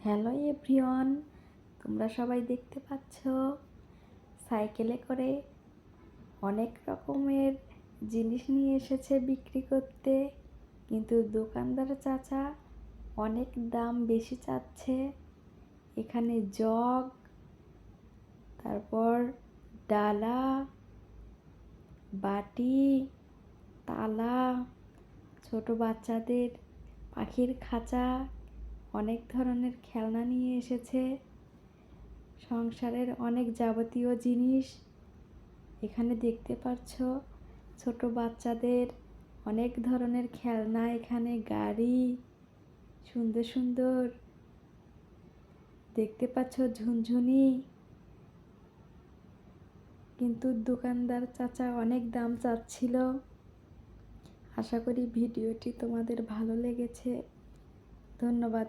Hello everyone, তোমরা সবাই দেখতে পাচ্ছ সাইকেলে করে অনেক রকমের জিনিস নিয়ে এসেছে বিক্রি করতে, কিন্তু দোকানদার চাচা অনেক দাম বেশি চাচ্ছে। এখানে জগ, তারপর ডালা, বাটি, তালা, ছোট বাচ্চাদের পাখির খাঁচা, অনেক ধরনের খেলনা নিয়ে এসেছে। সংসারের অনেক যাবতীয় জিনিস এখানে দেখতে পাচ্ছ। ছোট বাচ্চাদের অনেক ধরনের খেলনা, এখানে গাড়ি, সুন্দর সুন্দর দেখতে পাচ্ছ ঝুনঝুনি। কিন্তু দোকানদার চাচা অনেক দাম চাচ্ছিল। আশা করি ভিডিওটি তোমাদের ভালো লেগেছে। ধন্যবাদ।